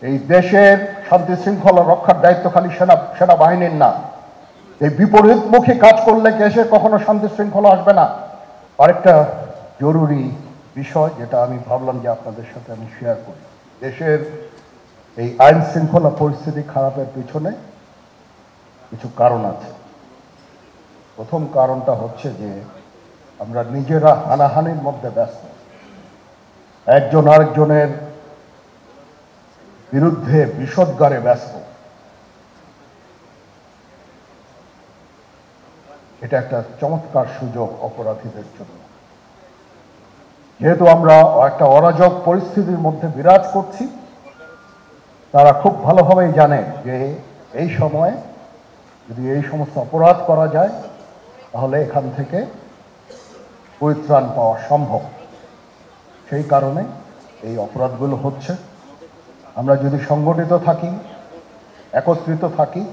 এই দেশের শান্তি শৃঙ্খলা রক্ষার দায়িত্ব খালি সেনাবাহিনীর না। এই বিপরীতমুখী কাজ করলে দেশে কখনো শান্তি শৃঙ্খলা আসবে না। আরেকটা জরুরি বিষয় যেটা আমি ভাবলাম যে আপনাদের সাথে আমি শেয়ার করি, দেশের এই আইন শৃঙ্খলা পরিস্থিতি খারাপের পিছনে কিছু কারণ আছে। প্রথম কারণটা হচ্ছে যে আমরা নিজেরা হানাহানির মধ্যে ব্যস্ত, একজন আরেকজনের বিরুদ্ধে বিষোদ্গারে ব্যস্ত। এটা একটা চমৎকার সুযোগ অপরাধীদের জন্য। যেহেতু আমরা একটা অরাজক পরিস্থিতির মধ্যে বিরাজ করছি, তারা খুব ভালোভাবেই জানে যে এই সময়ে যদি এই সমস্ত অপরাধ করা যায় তাহলে এখান থেকে পরিত্রাণ পাওয়া সম্ভব। সেই কারণে এই অপরাধগুলো হচ্ছে। আমরা যদি সংগঠিত থাকি, একত্রিত থাকি,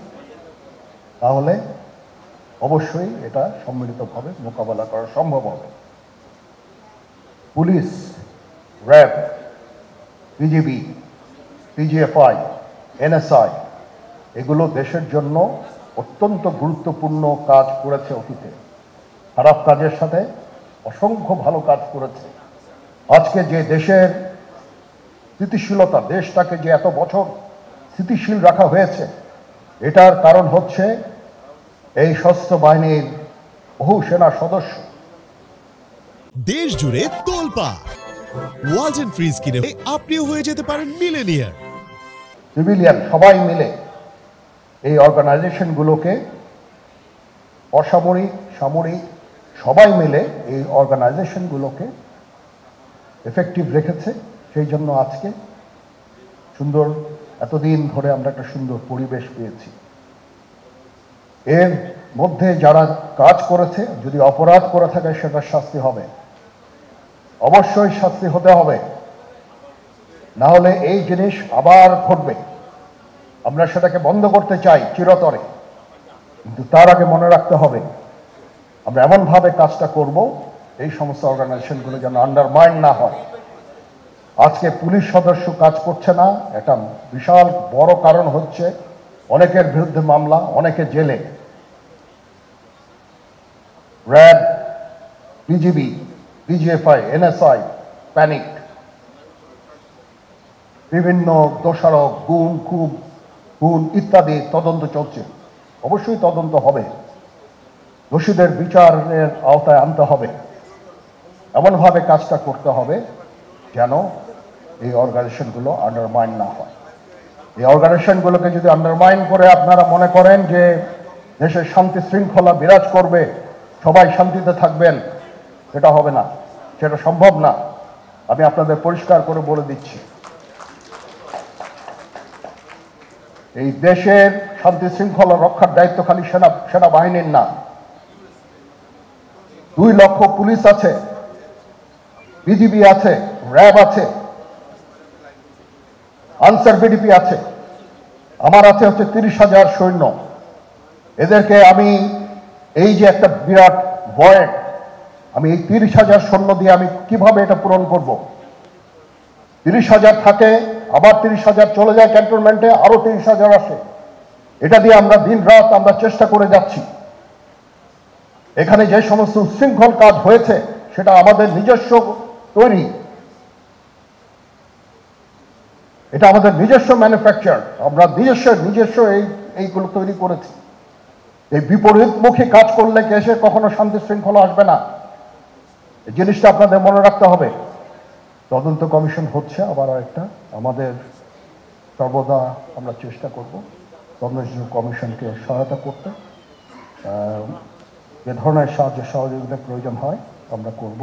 তাহলে অবশ্যই এটা সম্মিলিতভাবে মোকাবেলা করা সম্ভব হবে। Police, RAB, BGB, PGFI, NSI এগুলো দেশের জন্য অত্যন্ত গুরুত্বপূর্ণ কাজ করেছে অতীতে। খারাপ কাজের সাথে অসংখ্য ভালো কাজ করেছে। আজকে যে দেশের স্থিতিশীলতা, দেশটাকে যে এত বছর স্থিতিশীল রাখা হয়েছে, এটার কারণ হচ্ছে এই সশস্ত্র বাহিনীর বহু সেনা সদস্য। দেশ জুড়ে তোলপাড় ওয়ালটন ফ্রিজ কিনে আপনিও হয়ে যেতে পারেন মিলেনিয়ার। সিভিলিয়ান সবাই মিলে এই অর্গানাইজেশনগুলোকে, অসামরিক, সামরিক সবাই মিলে এই অর্গানাইজেশনগুলোকে এফেক্টিভ রেখেছে। সেই জন্য আজকে সুন্দর, এতদিন ধরে আমরা একটা সুন্দর পরিবেশ পেয়েছি। এর মধ্যে যারা কাজ করেছে, যদি অপরাধ করে থাকে সেটা শাস্তি হবে, অবশ্যই শাস্তি হতে হবে, না হলে এই জিনিস আবার ঘটবে। আমরা সেটাকে বন্ধ করতে চাই চিরতরে, কিন্তু তার আগে মনে রাখতে হবে আমরা এমনভাবে কাজটা করব এই সমস্ত অর্গানাইজেশনগুলো যেন আন্ডারমাইন না হয়। আজকে পুলিশ সদস্য কাজ করছে না, এটা বিশাল বড় কারণ হচ্ছে অনেকের বিরুদ্ধে মামলা, অনেকে জেলে। RAB, BGB, PGFI, NSI panic, বিভিন্ন দোষারোপ, খুন ইত্যাদি তদন্ত চলছে। অবশ্যই তদন্ত হবে, দোষীদের বিচারের আওতায় আনতে হবে। এমনভাবে কাজটা করতে হবে যেন এই অর্গানাইজেশনগুলো আন্ডারমাইন না হয়। এই অর্গানাইজেশনগুলোকে যদি আন্ডারমাইন করে আপনারা মনে করেন যে দেশের শান্তি শৃঙ্খলা বিরাজ করবে, সবাই শান্তিতে থাকবেন, সেটা হবে না, সেটা সম্ভব না। আমি আপনাদের পরিষ্কার করে বলে দিচ্ছি, এই দেশের শান্তি শৃঙ্খলা রক্ষার দায়িত্ব খালি সেনাবাহিনীর না। 2 লক্ষ পুলিশ আছে, বিজিবি আছে, র্যাব আছে, আনসার বিডিপি আছে, আমার আছে হচ্ছে 30,000 সৈন্য। এদেরকে আমি এই যে একটা বিরাট ভয়েড, আমি এই 30,000 সৈন্য দিয়ে আমি কিভাবে এটা পূরণ করব? 30,000 থাকে, আবার 30,000 চলে যায় ক্যান্টনমেন্টে, আরো 30,000 আসে। এটা দিয়ে আমরা দিন রাত আমরা চেষ্টা করে যাচ্ছি। এখানে যে সমস্ত উচ্ছৃঙ্খল কাজ হয়েছে সেটা আমাদের নিজস্ব তৈরি, এটা আমাদের নিজস্ব ম্যানুফ্যাকচার, আমরা নিজস্ব এইগুলো তৈরি করেছি। এই বিপরীতমুখী কাজ করলে দেশে কখনো শান্তি শৃঙ্খলা আসবে না। এই জিনিসটা আপনাদের মনে রাখতে হবে। তদন্ত কমিশন হচ্ছে আবার একটা, আমাদের সর্বদা আমরা চেষ্টা করব তদন্ত কমিশনকে সহায়তা করতে। যে ধরনের সাহায্য সহযোগিতার প্রয়োজন হয় আমরা করব।